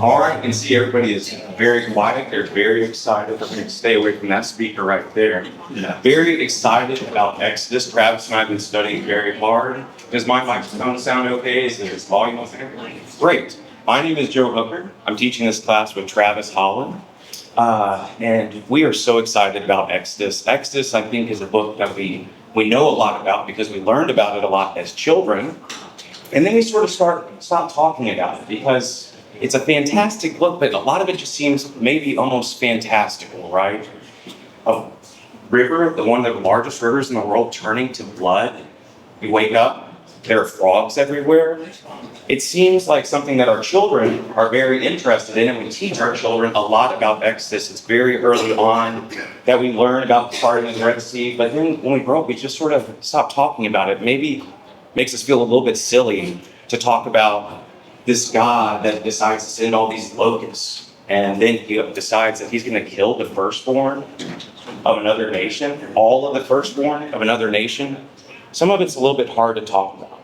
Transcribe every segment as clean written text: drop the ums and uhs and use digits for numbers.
All right, you can see everybody is very quiet. They're very excited. I'm going to stay away from that speaker right there. Very excited about Exodus. Travis and I have been studying very hard. Does my microphone sound okay? Is this volume okay? Great. My name is Joe Hooker. I'm teaching this class with Travis Holland. And we are so excited about Exodus. Exodus, I think, is a book that we know a lot about because we learned about it a lot as children. And then we sort of stop talking about it because it's a fantastic book, but a lot of it just seems maybe almost fantastical, right? A river, one of the largest rivers in the world, turning to blood. We wake up, there are frogs everywhere. It seems like something that our children are very interested in, and we teach our children a lot about Exodus. It's very early on that we learn about parting the Red Sea, but then when we grow up, we just sort of stop talking about it. Maybe makes us feel a little bit silly to talk about this God that decides to send all these locusts, and then he decides that he's going to kill the firstborn of another nation, all of the firstborn of another nation. Some of it's a little bit hard to talk about,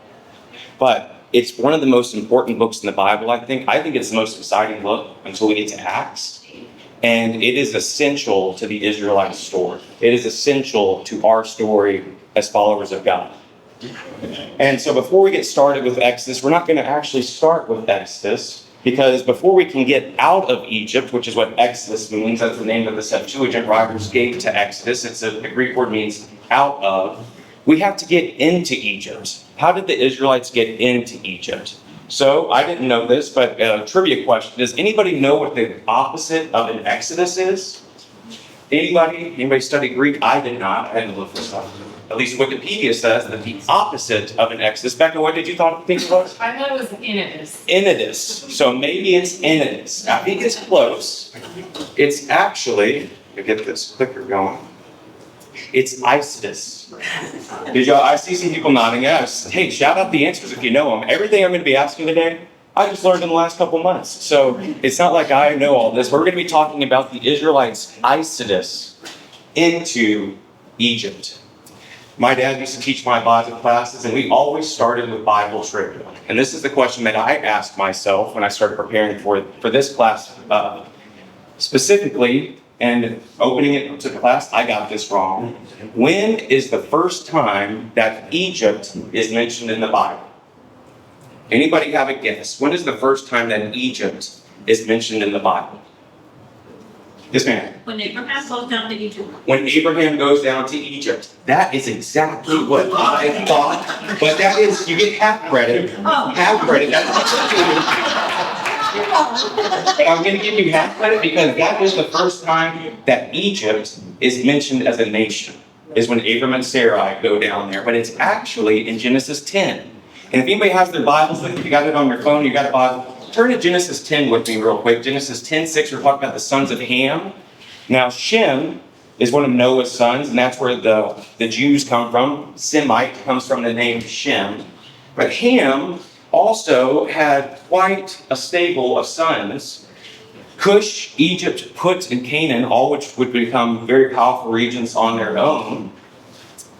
but it's one of the most important books in the Bible, I think. I think it's the most exciting book until we get to Acts, and it is essential to the Israelite story. It is essential to our story as followers of God. And so before we get started with Exodus, we're not going to actually start with Exodus, because before we can get out of Egypt, which is what Exodus means, that's the name of the Septuagint writers gave to Exodus. The Greek word means out of. We have to get into Egypt. How did the Israelites get into Egypt? So I didn't know this, but a trivia question. Does anybody know what the opposite of an Exodus is? Anybody study Greek? I did not. I had to look this up. At least Wikipedia says that the opposite of an Exodus. Becca, what did you think it was? I thought it was Inidus. Inidus. So maybe it's Inidus. I think it's close. It's actually, to get this clicker going, it's Isidus. I see some people nodding. Yes. Hey, shout out the answers if you know them. Everything I'm going to be asking today, I just learned in the last couple months. So it's not like I know all this. We're going to be talking about the Israelites' Exodus into Egypt. My dad used to teach my Bible classes, and we always started with Bible trivia. And this is the question that I asked myself when I started preparing for this class specifically, and opening it to class, I got this wrong. When is the first time that Egypt is mentioned in the Bible? Anybody have a guess? When is the first time that Egypt is mentioned in the Bible? Yes, ma'am. When Abraham goes down to Egypt. When Abraham goes down to Egypt. That is exactly what I thought. But that is, you get half credit. Half credit. I'm going to give you half credit because that was the first time that Egypt is mentioned as a nation, is when Abram and Sarai go down there. But it's actually in Genesis 10. And if anybody has their Bibles, if you got it on your phone, you got a Bible, turn to Genesis 10 with me real quick. Genesis 10:6, we're talking about the sons of Ham. Now, Shem is one of Noah's sons, and that's where the Jews come from. Semite comes from the name Shem. But Ham also had quite a stable of sons. Cush, Egypt, Put, and Canaan, all which would become very powerful regions on their own.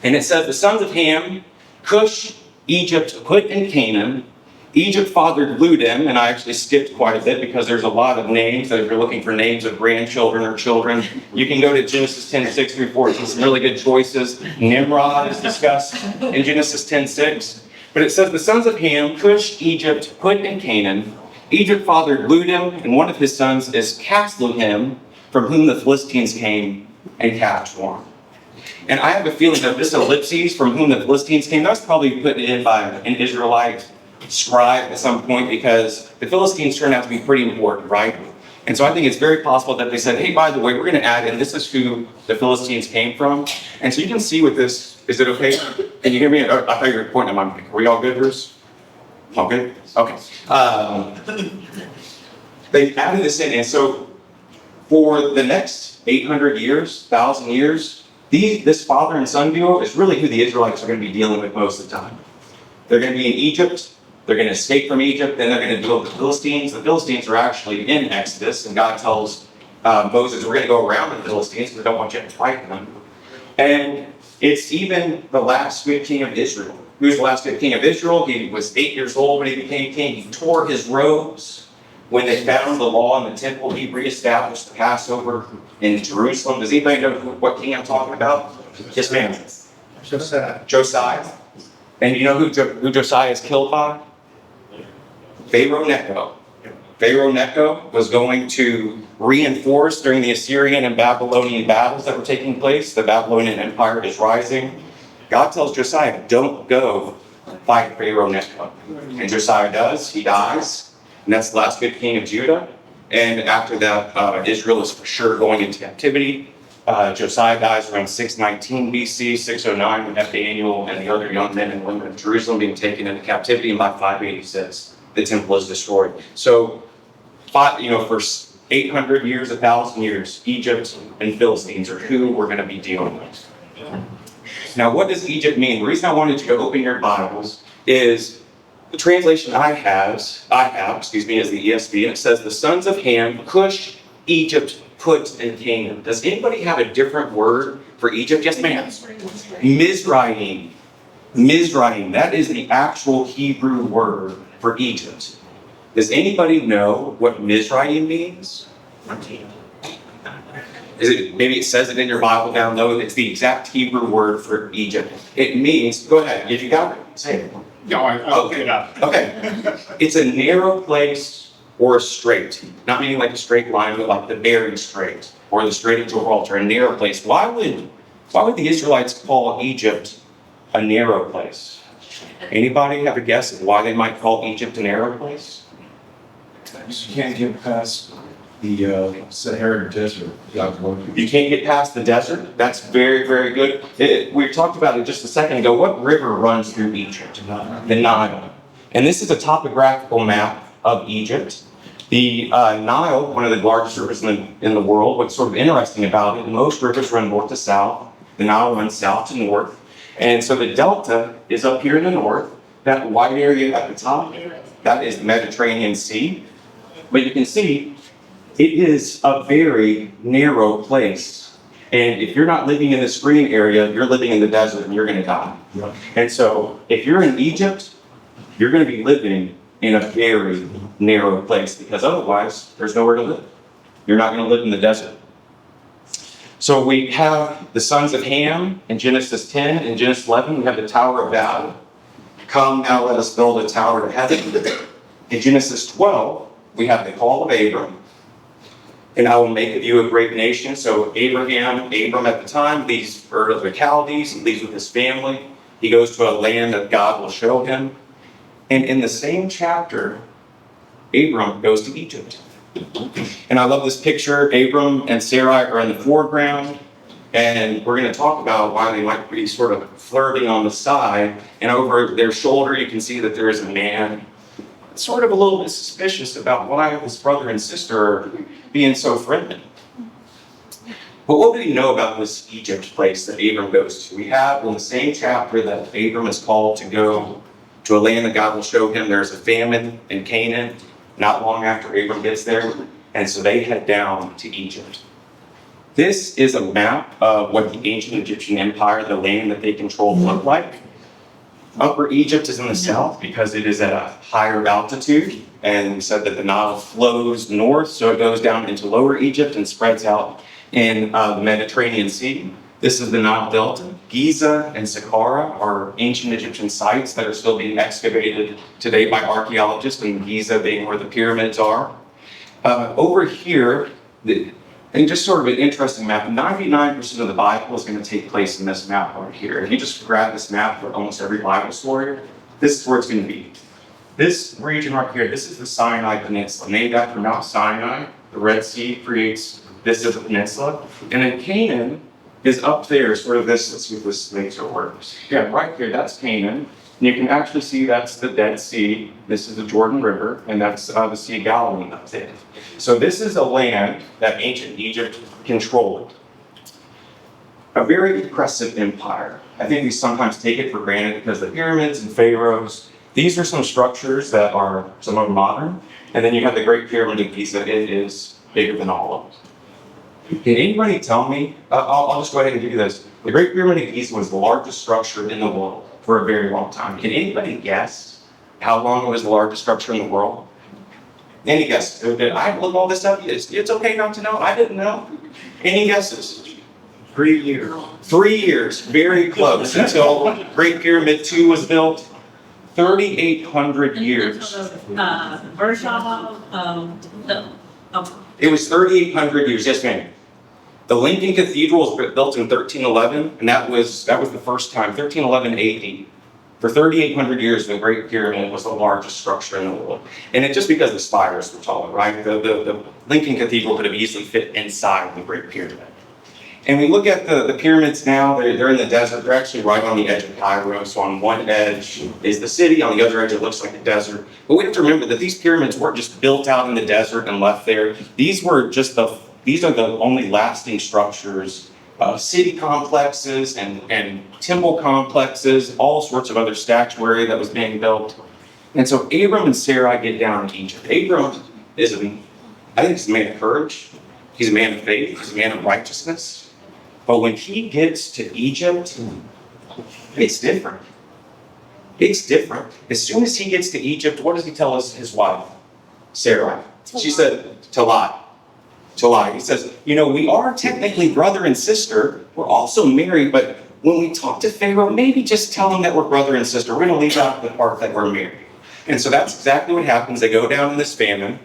And it says the sons of Ham, Cush, Egypt, Put, and Canaan. Egypt fathered Ludim, and I actually skipped quite a bit because there's a lot of names. That if you're looking for names of grandchildren or children, you can go to Genesis 10:6 through 4. Some really good choices. Nimrod is discussed in Genesis 10:6. But it says the sons of Ham, Cush, Egypt, Put, and Canaan. Egypt fathered Ludim, and one of his sons is Casluhim, from whom the Philistines came and cast war. And I have a feeling that this ellipses, from whom the Philistines came, that's probably put in by an Israelite scribe at some point, because the Philistines turned out to be pretty important, right? And so I think it's very possible that they said, hey, by the way, we're going to add in, this is who the Philistines came from. And so you can see with this, is it okay? Can you hear me? I thought you were pointing at my mic. Are we all good, Bruce? All good? Okay. They added this in, and so for the next 800 years, 1,000 years, this father and son duo is really who the Israelites are going to be dealing with most of the time. They're going to be in Egypt. They're going to escape from Egypt. Then they're going to deal with the Philistines. The Philistines are actually in Exodus, and God tells Moses, we're going to go around the Philistines because we don't want you to fight them. And it's even the last good king of Israel. Who was the last good king of Israel? He was 8 years old when he became king. He tore his robes when they found the law in the temple, he reestablished the Passover in Jerusalem. Does anybody know what king I'm talking about? Yes, ma'am. Josiah. And you know who Josiah is killed by? Pharaoh Necho. Pharaoh Necho was going to reinforce during the Assyrian and Babylonian battles that were taking place. The Babylonian Empire is rising. God tells Josiah, don't go fight Pharaoh Necho. And Josiah does. He dies. And that's the last good king of Judah. And after that, Israel is for sure going into captivity. Josiah dies around 619 BC, 609, with Daniel and the other young men and women of Jerusalem being taken into captivity. And by 586, the temple is destroyed. So, for 800 years, 1,000 years, Egypt and Philistines are who we're going to be dealing with. Now, what does Egypt mean? The reason I wanted you to open your Bibles is the translation I have, is the ESV, and it says, the sons of Ham, Cush, Egypt, Put, and Canaan. Does anybody have a different word for Egypt? Yes, ma'am. Mizraim. Mizraim. That is the actual Hebrew word for Egypt. Does anybody know what Mizraim means? Maybe it says it in your Bible down low. It's the exact Hebrew word for Egypt. It means, go ahead, if you got it, say it. No, I'll look it up. Okay. It's a narrow place or a strait. Not meaning like a straight line, but like the Bering Strait or the Strait of Gibraltar, a narrow place. Why would the Israelites call Egypt a narrow place? Anybody have a guess of why they might call Egypt a narrow place? You can't get past the Sahara Desert. You can't get past the desert? That's very, very good. We talked about it just a second ago. What river runs through Egypt? The Nile. And this is a topographical map of Egypt. The Nile, one of the largest rivers in the world, what's sort of interesting about it, most rivers run north to south. The Nile runs south to north. And so the delta is up here in the north. That white area at the top, that is the Mediterranean Sea. But you can see it is a very narrow place. And if you're not living in this green area, you're living in the desert and you're going to die. Right. And so if you're in Egypt, you're going to be living in a very narrow place because otherwise there's nowhere to live. You're not going to live in the desert. So we have the sons of Ham in Genesis 10. In Genesis 11, we have the Tower of Babel. Come now, let us build a tower to heaven. In Genesis 12, we have the call of Abram. And I will make of you a great nation. So Abram at the time, leaves for the Chaldees. He leaves with his family. He goes to a land that God will show him. And in the same chapter, Abram goes to Egypt. And I love this picture. Abram and Sarai are in the foreground. And we're going to talk about why they might be sort of flirting on the side. And over their shoulder, you can see that there is a man sort of a little bit suspicious about why his brother and sister are being so friendly. But what do we know about this Egypt place that Abram goes to? We have in the same chapter that Abram is called to go to a land that God will show him. There's a famine in Canaan not long after Abram gets there. And so they head down to Egypt. This is a map of what the ancient Egyptian empire, the land that they controlled, looked like. Upper Egypt is in the south because it is at a higher altitude, and we said that the Nile flows north, so it goes down into lower Egypt and spreads out in the Mediterranean Sea. This is the Nile Delta. Giza and Saqqara are ancient Egyptian sites that are still being excavated today by archaeologists, and Giza being where the pyramids are. Over here, and just sort of an interesting map, 99% of the Bible is going to take place in this map right here. If you just grab this map for almost every Bible story, this is where it's going to be. This region right here, this is the Sinai Peninsula, named after Mount Sinai. The Red Sea creates this as a peninsula. And then Canaan is up there, sort of this, let's see if this makes it work. Yeah, right here, that's Canaan. And you can actually see that's the Dead Sea. This is the Jordan River, and that's the Sea of Galilee up there. So this is a land that ancient Egypt controlled. A very impressive empire. I think we sometimes take it for granted because the pyramids and pharaohs, these are some structures that are somewhat modern. And then you have the Great Pyramid of Giza. It is bigger than all of them. Can anybody tell me, I'll just go ahead and give you this. The Great Pyramid of Giza was the largest structure in the world for a very long time. Can anybody guess how long it was the largest structure in the world? Any guesses? Did I look all this up? It's okay not to know. I didn't know. Any guesses? 3 years. 3 years, very close, until Great Pyramid 2 was built. 3,800 years. Workshop, It was 3,800 years, yes ma'am. The Lincoln Cathedral was built in 1311, and that was the first time, 1311 AD. For 3,800 years, the Great Pyramid was the largest structure in the world. And it's just because the spires were taller, right? The Lincoln Cathedral could have easily fit inside the Great Pyramid. And we look at the pyramids now, they're in the desert. They're actually right on the edge of Cairo. So on one edge is the city, on the other edge it looks like the desert. But we have to remember that these pyramids weren't just built out in the desert and left there. These are the only lasting structures, city complexes and temple complexes, all sorts of other statuary that was being built. And so Abram and Sarai get down to Egypt. Abram is I think he's a man of courage. He's a man of faith. He's a man of righteousness. But when he gets to Egypt, it's different. It's different. As soon as he gets to Egypt, what does he tell his wife, Sarai? She said, to lie. To lie. He says, we are technically brother and sister. We're also married, but when we talk to Pharaoh, maybe just tell him that we're brother and sister. We're going to leave out the part that we're married. And so that's exactly what happens. They go down in this famine.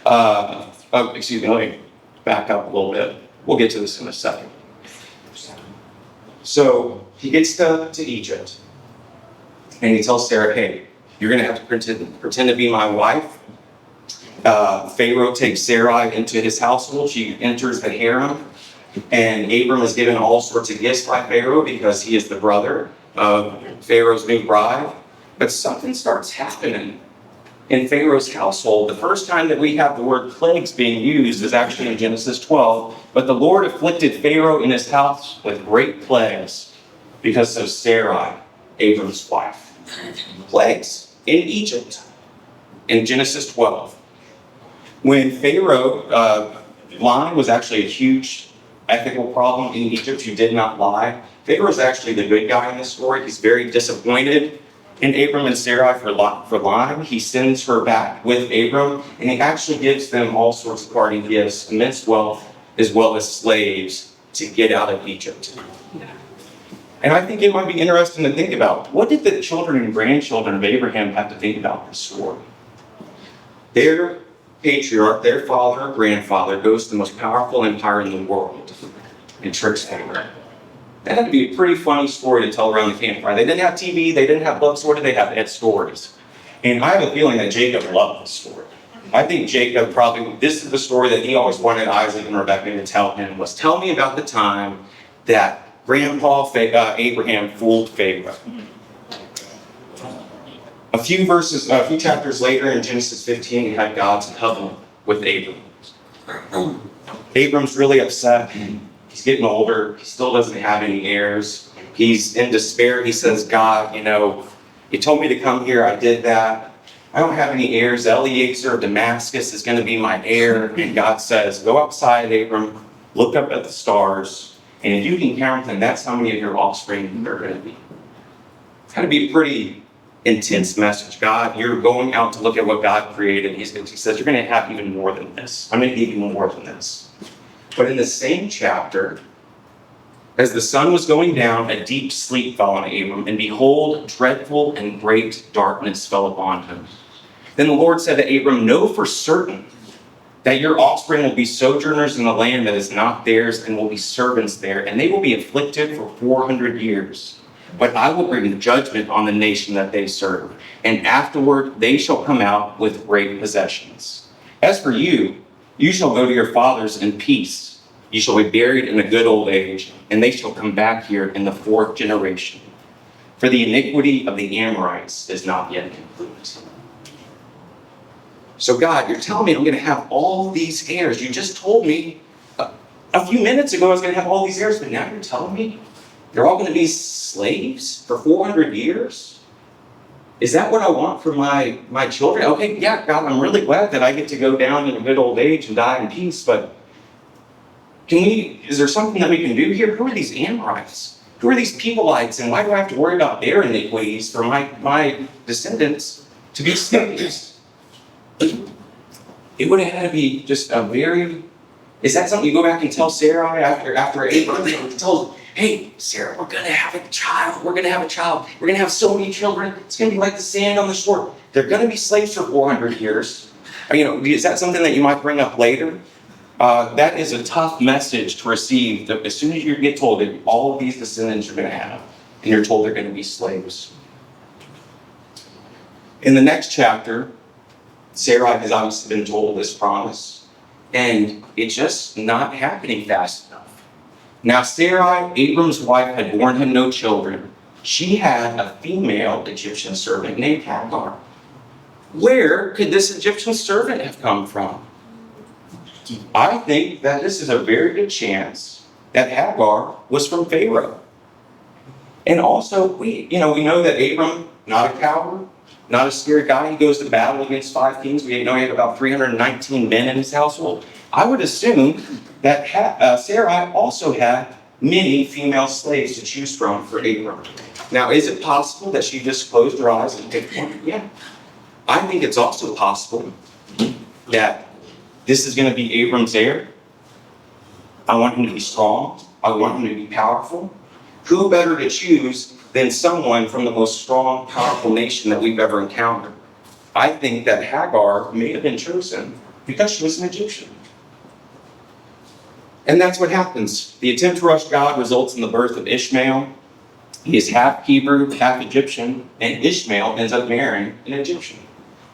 Excuse me, let me back up a little bit. We'll get to this in a second. So he gets to Egypt, and he tells Sarah, hey, you're going to have to pretend to be my wife. Pharaoh takes Sarai into his household. She enters the harem, and Abram is given all sorts of gifts by Pharaoh because he is the brother of Pharaoh's new bride. But something starts happening in Pharaoh's household. The first time that we have the word plagues being used is actually in Genesis 12. But the Lord afflicted Pharaoh in his house with great plagues because of Sarai, Abram's wife. Plagues in Egypt in Genesis 12. When Pharaoh, lying was actually a huge ethical problem in Egypt. You did not lie. Pharaoh is actually the good guy in this story. He's very disappointed in Abram and Sarai for lying. He sends her back with Abram, and he actually gives them all sorts of parting gifts, immense wealth, as well as slaves to get out of Egypt. And I think it might be interesting to think about, what did the children and grandchildren of Abraham have to think about this story? Their patriarch, their father or grandfather, goes to the most powerful empire in the world and tricks Pharaoh. That had to be a pretty funny story to tell around the campfire. They didn't have TV, they didn't have books. What did they have? They had stories. And I have a feeling that Jacob loved this story. I think Jacob this is the story that he always wanted Isaac and Rebekah to tell him, was tell me about the time that Grandpa Abraham fooled Pharaoh. A few chapters later in Genesis 15, we had God's covenant with Abram. Abram's really upset. He's getting older. He still doesn't have any heirs. He's in despair. He says, God, you told me to come here. I did that. I don't have any heirs. Eliezer of Damascus is going to be my heir. And God says, go outside, Abram, look up at the stars, and if you can count them, that's how many of your offspring are going to be. It's got to be a pretty intense message. God, you're going out to look at what God created. He says, you're going to have even more than this. I'm going to give you more than this. But in the same chapter, as the sun was going down, a deep sleep fell on Abram, and behold, dreadful and great darkness fell upon him. Then the Lord said to Abram, know for certain that your offspring will be sojourners in the land that is not theirs, and will be servants there, and they will be afflicted for 400 years. But I will bring judgment on the nation that they serve, and afterward they shall come out with great possessions. As for you, you shall go to your fathers in peace. You shall be buried in a good old age, and they shall come back here in the 4th generation. For the iniquity of the Amorites is not yet complete. So God, you're telling me I'm going to have all these heirs. You just told me a few minutes ago I was going to have all these heirs, but now you're telling me they're all going to be slaves for 400 years? Is that what I want for my children? Okay, yeah, God, I'm really glad that I get to go down in a good old age and die in peace, but is there something that we can do here? Who are these Amorites? Who are these Peopleites, and why do I have to worry about their iniquities for my descendants to be slaves? it would have had to be just a very, is that something you go back and tell Sarai after Abraham tells, hey, Sarah, we're going to have a child. We're going to have a child. We're going to have so many children. It's going to be like the sand on the shore. They're going to be slaves for 400 years. Is that something that you might bring up later? That is a tough message to receive. As soon as you get told that all of these descendants you're going to have, and you're told they're going to be slaves. In the next chapter, Sarai has obviously been told this promise, and it's just not happening fast enough. Now, Sarai, Abram's wife, had borne him no children. She had a female Egyptian servant named Hagar. Where could this Egyptian servant have come from? I think that this is a very good chance that Hagar was from Pharaoh. And also, we know that Abram, not a coward, not a scared guy. He goes to battle against 5 kings. We know he had about 319 men in his household. I would assume that Sarai also had many female slaves to choose from for Abram. Now, is it possible that she just closed her eyes and picked one? Yeah. I think it's also possible that this is going to be Abram's heir. I want him to be strong. I want him to be powerful. Who better to choose than someone from the most strong, powerful nation that we've ever encountered? I think that Hagar may have been chosen because she was an Egyptian. And that's what happens. The attempt to rush God results in the birth of Ishmael. He is half Hebrew, half Egyptian, and Ishmael ends up marrying an Egyptian.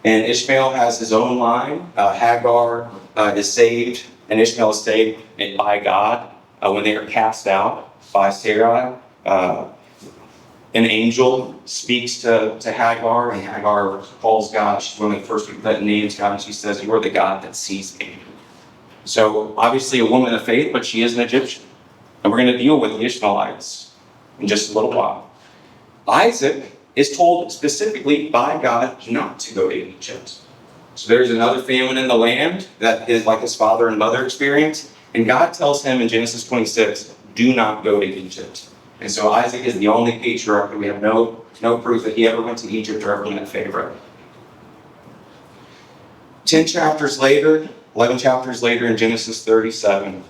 And Ishmael has his own line. Hagar is saved, and Ishmael is saved by God when they are cast out by Sarai. An angel speaks to Hagar, and Hagar calls God. She's one of the first people that names God, and she says, "You are the God that sees me." So obviously a woman of faith, but she is an Egyptian. And we're going to deal with the Ishmaelites in just a little while. Isaac is told specifically by God not to go to Egypt. So there's another famine in the land that is like his father and mother experienced. And God tells him in Genesis 26, do not go to Egypt. And so Isaac is the only patriarch that we have no proof that he ever went to Egypt or ever met Pharaoh. 11 chapters later in Genesis 37,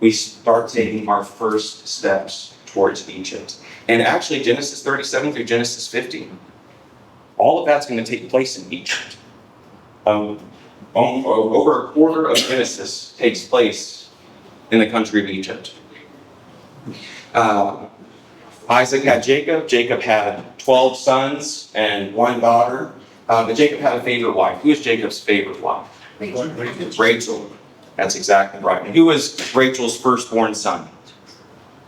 we start taking our first steps towards Egypt. And actually, Genesis 37 through Genesis 50, all of that's going to take place in Egypt. Over a quarter of Genesis takes place in the country of Egypt. Isaac had Jacob. Jacob had 12 sons and 1 daughter. But Jacob had a favorite wife. Who is Jacob's favorite wife? Rachel. That's exactly right. And who was Rachel's firstborn son?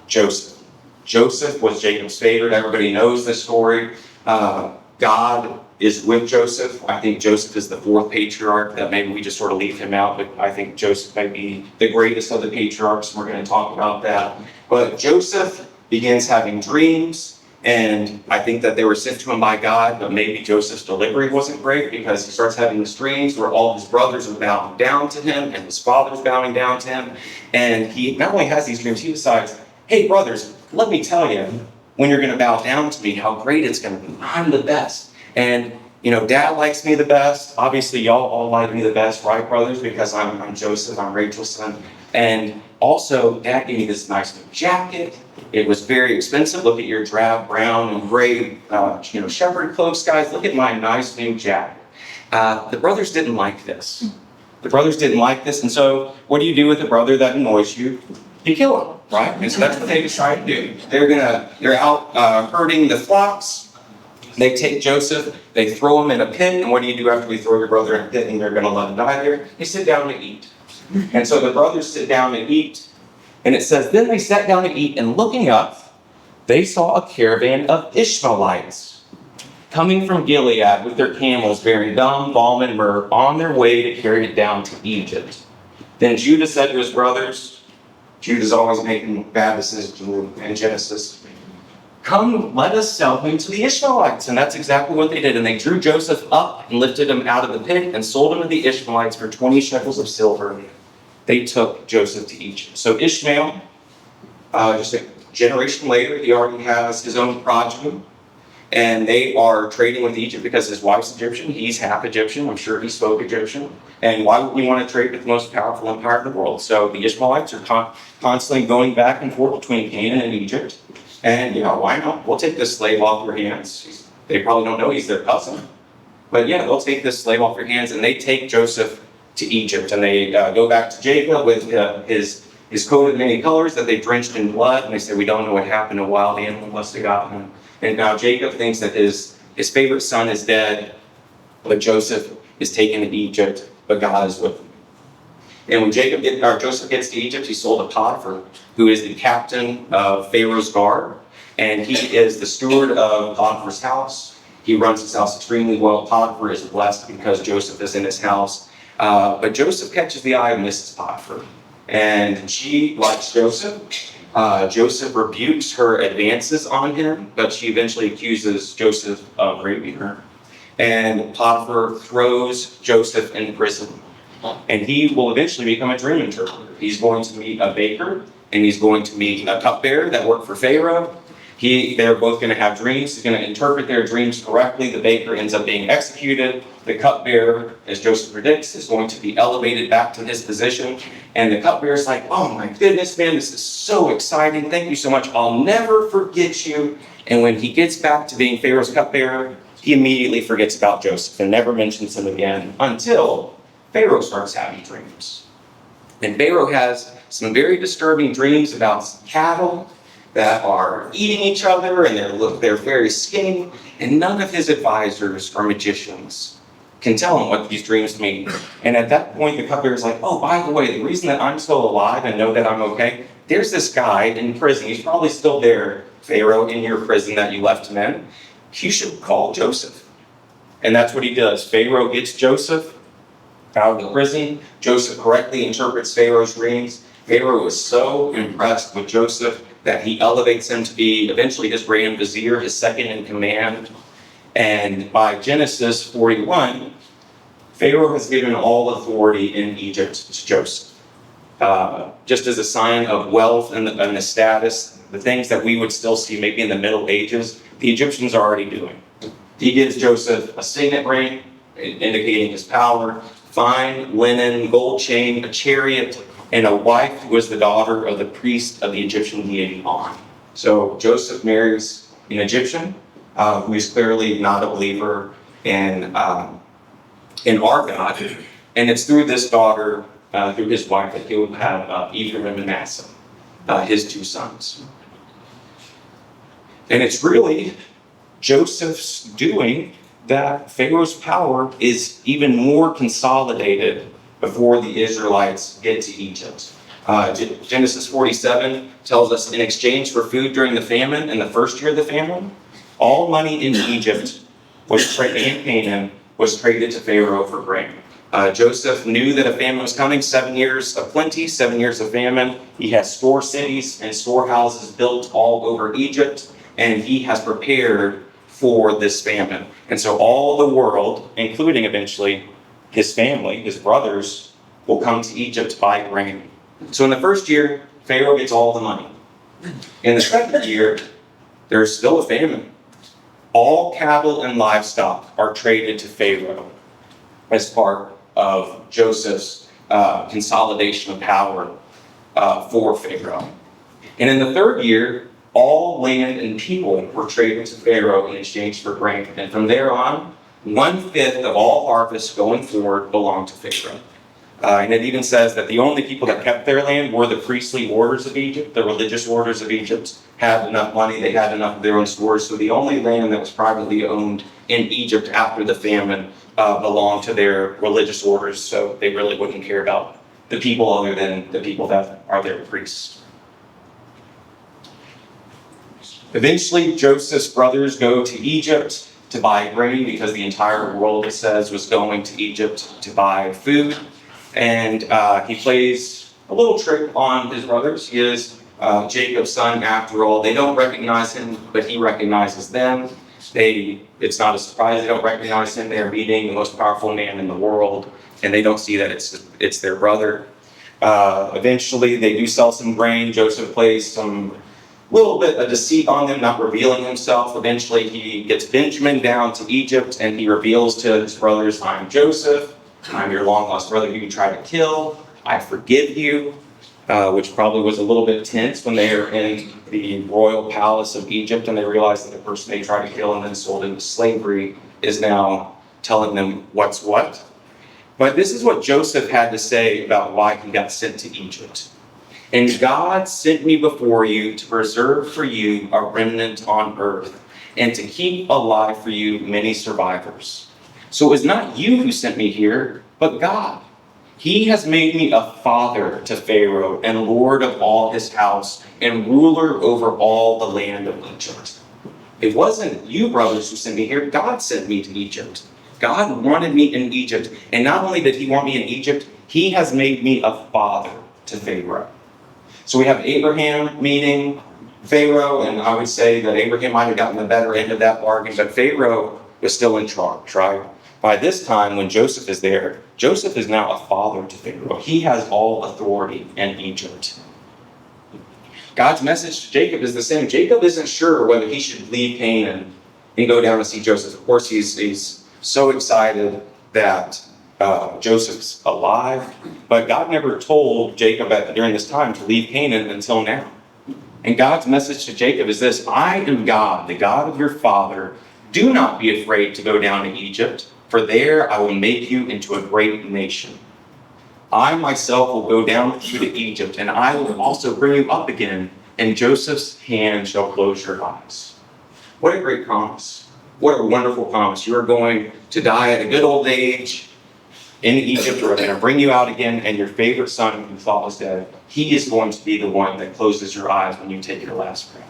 Joseph. Joseph was Jacob's favorite. Everybody knows this story. God is with Joseph. I think Joseph is the 4th patriarch, that maybe we just sort of leave him out, but I think Joseph might be the greatest of the patriarchs, and we're going to talk about that. But Joseph begins having dreams, and I think that they were sent to him by God, but maybe Joseph's delivery wasn't great, because he starts having these dreams where all his brothers are bowing down to him, and his father's bowing down to him. And he not only has these dreams, he decides, hey, brothers, let me tell you, when you're going to bow down to me, how great it's going to be. I'm the best. And, Dad likes me the best. Obviously, y'all all like me the best, right, brothers? Because I'm Joseph, I'm Rachel's son. And also, Dad gave me this nice new jacket. It was very expensive. Look at your drab, brown, and gray, shepherd clothes, guys. Look at my nice new jacket. The brothers didn't like this. And so, what do you do with a brother that annoys you? You kill him, right? And so that's what they decide to do. They're out herding the flocks. They take Joseph, they throw him in a pit, and what do you do after we throw your brother in a pit and they're going to let him die there? They sit down to eat. And so the brothers sit down to eat, and it says, then they sat down to eat, and looking up, they saw a caravan of Ishmaelites coming from Gilead with their camels bearing dung, balm, and myrrh on their way to carry it down to Egypt. Then Judah said to his brothers, Judah's always making bad decisions in Genesis, come, let us sell him to the Ishmaelites. And that's exactly what they did. And they drew Joseph up and lifted him out of the pit and sold him to the Ishmaelites for 20 shekels of silver. They took Joseph to Egypt. So Ishmael, just a generation later, he already has his own progeny. and they are trading with Egypt because his wife's Egyptian. He's half Egyptian. I'm sure he spoke Egyptian. And why would we want to trade with the most powerful empire in the world? So the Ishmaelites are constantly going back and forth between Canaan and Egypt. And why not? We'll take this slave off your hands. They probably don't know he's their cousin. But yeah, they'll take this slave off your hands, and they take Joseph to Egypt. And they go back to Jacob with his coat of many colors that they drenched in blood. And they say, we don't know what happened. A wild animal must have gotten him. And now Jacob thinks that his favorite son is dead, but Joseph is taken to Egypt, but God is with him. And when Joseph gets to Egypt, he's sold to Potiphar, who is the captain of Pharaoh's guard. And he is the steward of Potiphar's house. He runs his house extremely well. Potiphar is blessed because Joseph is in his house. But Joseph catches the eye of Mrs. Potiphar. And she likes Joseph. Joseph rebukes her advances on him, but she eventually accuses Joseph of raping her. And Potiphar throws Joseph in prison. And he will eventually become a dream interpreter. He's going to meet a baker, and he's going to meet a cupbearer that worked for Pharaoh. They're both going to have dreams. He's going to interpret their dreams correctly. The baker ends up being executed. The cupbearer, as Joseph predicts, is going to be elevated back to his position. And the cupbearer's like, oh my goodness, man, this is so exciting. Thank you so much. I'll never forget you. And when he gets back to being Pharaoh's cupbearer, he immediately forgets about Joseph and never mentions him again until Pharaoh starts having dreams. And Pharaoh has some very disturbing dreams about cattle that are eating each other, and they're very skinny, and none of his advisors or magicians can tell him what these dreams mean. And at that point, the cupbearer is like, oh, by the way, the reason that I'm still alive and know that I'm okay, there's this guy in prison. He's probably still there, Pharaoh, in your prison that you left him in. You should call Joseph. And that's what he does. Pharaoh gets Joseph out of the prison. Joseph correctly interprets Pharaoh's dreams. Pharaoh is so impressed with Joseph that he elevates him to be eventually his grand vizier, his second in command. And by Genesis 41, Pharaoh has given all authority in Egypt to Joseph. Just as a sign of wealth and the status, the things that we would still see maybe in the Middle Ages, the Egyptians are already doing. He gives Joseph a signet ring, indicating his power, fine linen, gold chain, a chariot, and a wife who was the daughter of the priest of the Egyptian deity On. So Joseph marries an Egyptian who is clearly not a believer in our God. And it's through this daughter, through his wife, that he will have Ephraim and Manasseh, his two sons. And it's really Joseph's doing that Pharaoh's power is even more consolidated before the Israelites get to Egypt. Genesis 47 tells us, in exchange for food during the famine, in the first year of the famine, all money in Egypt and Canaan was traded to Pharaoh for grain. Joseph knew that a famine was coming, 7 years of plenty, 7 years of famine. He has store cities and storehouses built all over Egypt, and he has prepared for this famine. And so all the world, including eventually his family, his brothers, will come to Egypt to buy grain. So in the first year, Pharaoh gets all the money. In the second year, there's still a famine. All cattle and livestock are traded to Pharaoh as part of Joseph's consolidation of power for Pharaoh. And in the third year, all land and people were traded to Pharaoh in exchange for grain. And from there on, 1/5 of all harvests going forward belonged to Pharaoh. And it even says that the only people that kept their land were the priestly orders of Egypt. The religious orders of Egypt had enough money, they had enough of their own stores. So the only land that was privately owned in Egypt after the famine belonged to their religious orders. So they really wouldn't care about the people other than the people that are their priests. Eventually, Joseph's brothers go to Egypt to buy grain because the entire world, it says, was going to Egypt to buy food. And he plays a little trick on his brothers. He is Jacob's son after all. They don't recognize him, but he recognizes them. It's not a surprise they don't recognize him. They're meeting the most powerful man in the world, and they don't see that it's their brother. Eventually, they do sell some grain. Joseph plays some little bit of deceit on them, not revealing himself. Eventually, he gets Benjamin down to Egypt, and he reveals to his brothers, I'm Joseph. I'm your long-lost brother who you tried to kill. I forgive you, which probably was a little bit tense when they were in the royal palace of Egypt, and they realized that the person they tried to kill and then sold into slavery is now telling them what's what. But this is what Joseph had to say about why he got sent to Egypt. And God sent me before you to preserve for you a remnant on earth and to keep alive for you many survivors. So it was not you who sent me here, but God. He has made me a father to Pharaoh and lord of all his house and ruler over all the land of Egypt. It wasn't you, brothers, who sent me here. God sent me to Egypt. God wanted me in Egypt. And not only did he want me in Egypt, he has made me a father to Pharaoh. So we have Abraham meeting Pharaoh, and I would say that Abraham might have gotten the better end of that bargain, but Pharaoh was still in charge, right? By this time, when Joseph is there, Joseph is now a father to Pharaoh. He has all authority in Egypt. God's message to Jacob is the same. Jacob isn't sure whether he should leave Canaan and go down and see Joseph. Of course, he's so excited that Joseph's alive, but God never told Jacob during this time to leave Canaan until now. And God's message to Jacob is this: I am God, the God of your father. Do not be afraid to go down to Egypt, for there I will make you into a great nation. I myself will go down with you to Egypt, and I will also bring you up again, and Joseph's hand shall close your eyes. What a great promise. What a wonderful promise. You are going to die at a good old age in Egypt. We're going to bring you out again, and your favorite son who you thought was dead, he is going to be the one that closes your eyes when you take your last breath.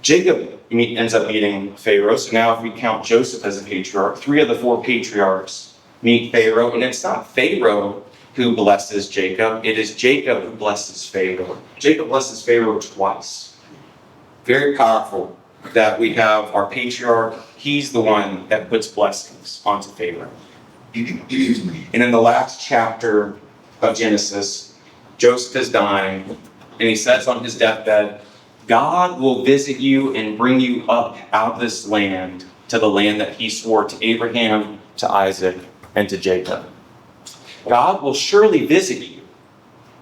Jacob ends up meeting Pharaoh. So now if we count Joseph as a patriarch, 3 of the 4 patriarchs meet Pharaoh. And it's not Pharaoh who blesses Jacob. It is Jacob who blesses Pharaoh. Jacob blesses Pharaoh twice. Very powerful that we have our patriarch. He's the one that puts blessings onto Pharaoh. And in the last chapter of Genesis, Joseph is dying, and he says on his deathbed, God will visit you and bring you up out of this land to the land that he swore to Abraham, to Isaac, and to Jacob. God will surely visit you,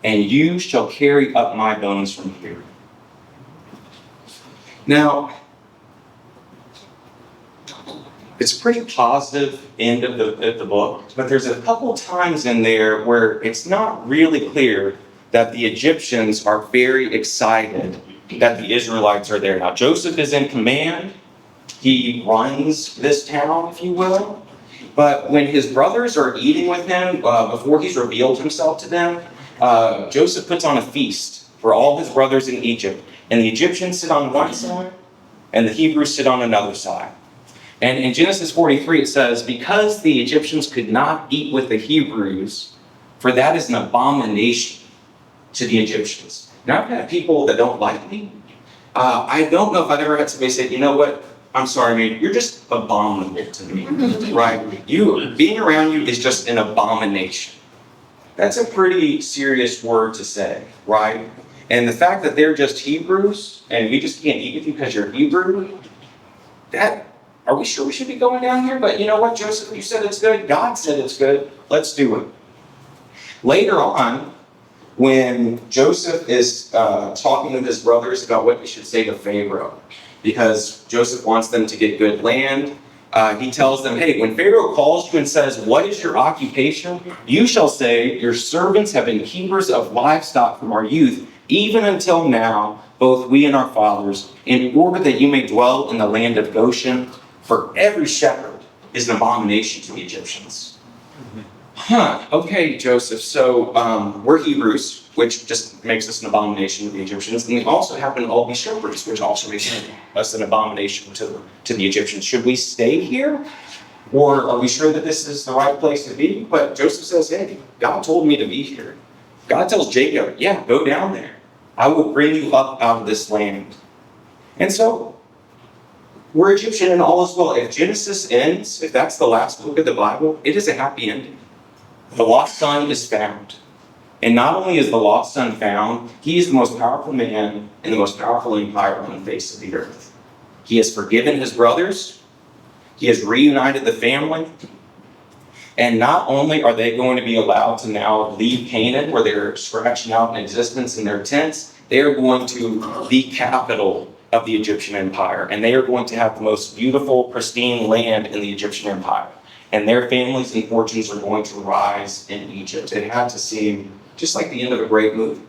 and you shall carry up my bones from here. Now, it's a pretty positive end of the book, but there's a couple times in there where it's not really clear that the Egyptians are very excited that the Israelites are there. Now, Joseph is in command. He runs this town, if you will. But when his brothers are eating with him, before he's revealed himself to them, Joseph puts on a feast for all his brothers in Egypt. And the Egyptians sit on one side, and the Hebrews sit on another side. And in Genesis 43, it says, because the Egyptians could not eat with the Hebrews, for that is an abomination to the Egyptians. Now, I've had people that don't like me. I don't know if I've ever had somebody say, you know what, I'm sorry, man, you're just abominable to me, right? Being around you is just an abomination. That's a pretty serious word to say, right? And the fact that they're just Hebrews, and we just can't eat with you because you're Hebrew, are we sure we should be going down here? But you know what, Joseph, you said it's good. God said it's good. Let's do it. Later on, when Joseph is talking with his brothers about what they should say to Pharaoh, because Joseph wants them to get good land, he tells them, hey, when Pharaoh calls you and says, what is your occupation? You shall say, your servants have been keepers of livestock from our youth, even until now, both we and our fathers, in order that you may dwell in the land of Goshen. For every shepherd is an abomination to the Egyptians. Okay, Joseph, so we're Hebrews, which just makes us an abomination to the Egyptians, and we also happen to all be shepherds, which also makes us an abomination to the Egyptians. Should we stay here? Or are we sure that this is the right place to be? But Joseph says, hey, God told me to be here. God tells Jacob, yeah, go down there. I will bring you up out of this land. And so, we're Egyptian and all is well. If Genesis ends, if that's the last book of the Bible, it is a happy ending. The lost son is found. And not only is the lost son found, he is the most powerful man in the most powerful empire on the face of the earth. He has forgiven his brothers. He has reunited the family. And not only are they going to be allowed to now leave Canaan, where they're scratching out an existence in their tents, they are going to the capital of the Egyptian empire. And they are going to have the most beautiful, pristine land in the Egyptian empire. And their families and fortunes are going to rise in Egypt. It had to seem just like the end of a great movie.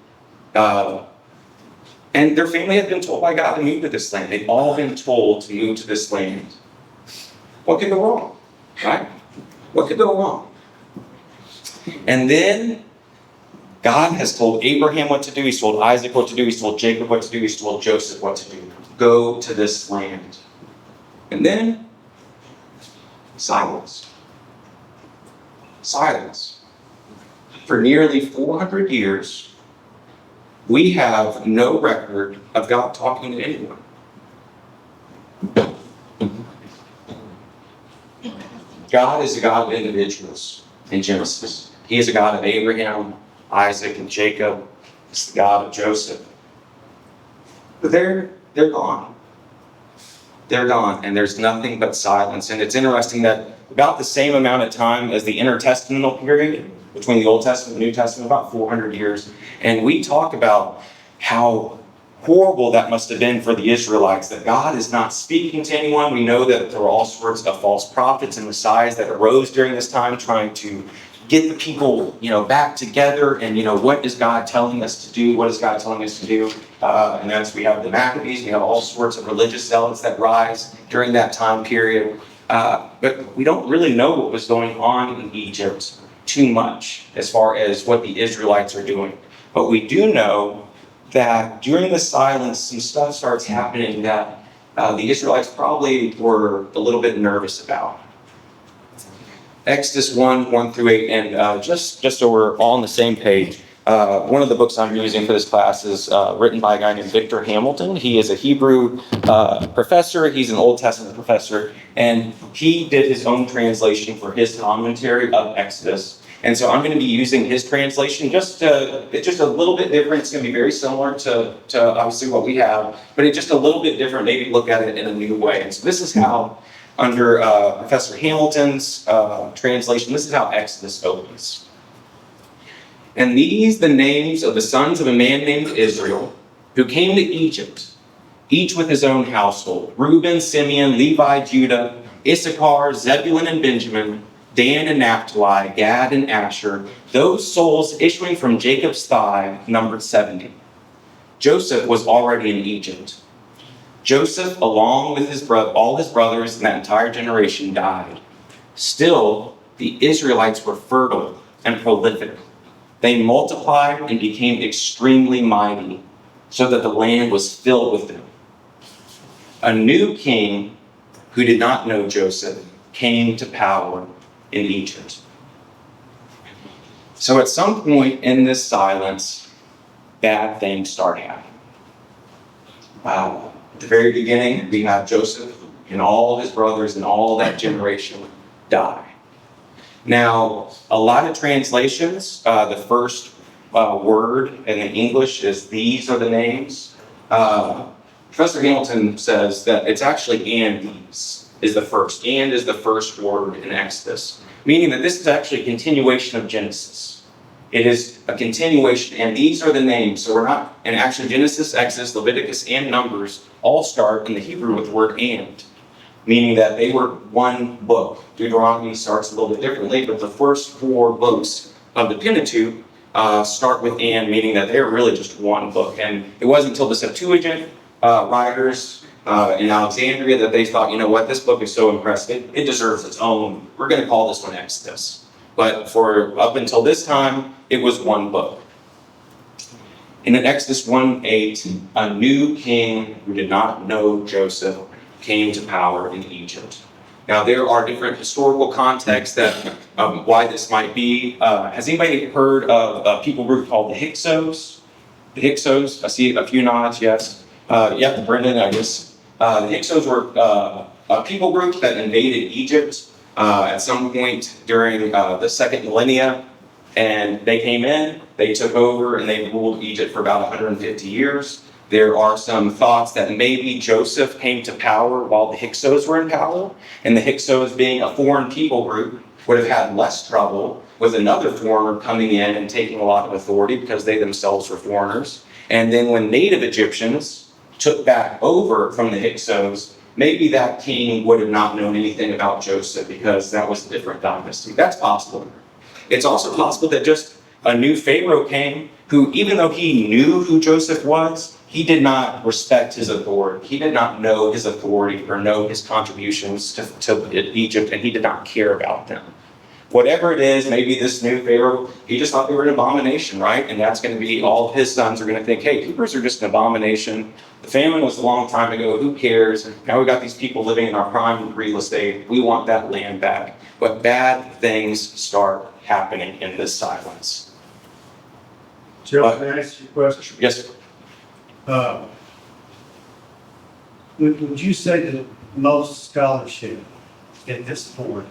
And their family had been told by God to move to this land. They'd all been told to move to this land. What could go wrong, right? What could go wrong? And then God has told Abraham what to do. He's told Isaac what to do. He's told Jacob what to do. He's told Joseph what to do. Go to this land. And then silence. Silence. For nearly 400 years, we have no record of God talking to anyone. God is a God of individuals in Genesis. He is a God of Abraham, Isaac, and Jacob. He's the God of Joseph. But they're gone. They're gone, and there's nothing but silence. And it's interesting that about the same amount of time as the intertestamental period between the Old Testament and New Testament, about 400 years. And we talk about how horrible that must have been for the Israelites, that God is not speaking to anyone. We know that there were all sorts of false prophets and messiahs that arose during this time trying to get the people, back together. And, what is God telling us to do? What is God telling us to do? And as we have the Maccabees, we have all sorts of religious zealots that rise during that time period. But we don't really know what was going on in Egypt too much as far as what the Israelites are doing. But we do know that during the silence, some stuff starts happening that the Israelites probably were a little bit nervous about. Exodus 1 through 8, and just so we're all on the same page, one of the books I'm using for this class is written by a guy named Victor Hamilton. He is a Hebrew professor. He's an Old Testament professor, and he did his own translation for his commentary of Exodus. And so I'm going to be using his translation, it's just a little bit different. It's going to be very similar to obviously what we have, but it's just a little bit different, maybe look at it in a new way. And so this is how, under Professor Hamilton's translation, this is how Exodus opens. And these the names of the sons of a man named Israel, who came to Egypt, each with his own household: Reuben, Simeon, Levi, Judah, Issachar, Zebulun, and Benjamin, Dan and Naphtali, Gad and Asher. Those souls issuing from Jacob's thigh numbered 70. Joseph was already in Egypt. Joseph, along with all his brothers and that entire generation, died. Still, the Israelites were fertile and prolific. They multiplied and became extremely mighty, so that the land was filled with them. A new king who did not know Joseph came to power in Egypt. So at some point in this silence, bad things start happening. At the very beginning, we have Joseph and all his brothers and all that generation die. Now, a lot of translations, the first word in the English is "these are the names." Professor Hamilton says that it's actually "and these" is the first. "And" is the first word in Exodus, meaning that this is actually a continuation of Genesis. It is a continuation, and these are the names. So we're not, and actually Genesis, Exodus, Leviticus, and Numbers all start in the Hebrew with the word "and," meaning that they were one book. Deuteronomy starts a little bit differently, but the first 4 books of the Pentateuch start with "and," meaning that they're really just one book. And it wasn't until the Septuagint writers in Alexandria that they thought, this book is so impressive, it deserves its own. We're going to call this one Exodus. But for up until this time, it was one book. And in Exodus 1:8, a new king who did not know Joseph came to power in Egypt. Now, there are different historical contexts that why this might be. Has anybody heard of a people group called the Hyksos? The Hyksos, I see a few nods, yes. Brendan, I guess. The Hyksos were a people group that invaded Egypt at some point during the second millennia. And they came in, they took over, and they ruled Egypt for about 150 years. There are some thoughts that maybe Joseph came to power while the Hyksos were in power, and the Hyksos, being a foreign people group, would have had less trouble with another foreigner coming in and taking a lot of authority because they themselves were foreigners. And then when native Egyptians took back over from the Hyksos, maybe that king would have not known anything about Joseph because that was a different dynasty. That's possible. It's also possible that just a new Pharaoh came who, even though he knew who Joseph was, he did not respect his authority. He did not know his authority or know his contributions to Egypt, and he did not care about them. Whatever it is, maybe this new Pharaoh, he just thought they were an abomination, right? And that's going to be, all of his sons are going to think, hey, Hebrews are just an abomination. The famine was a long time ago. Who cares? Now we got these people living in our prime real estate. We want that land back. But bad things start happening in this silence. Joe, can I ask you a question? Yes, sir. Would you say that most scholarship at this point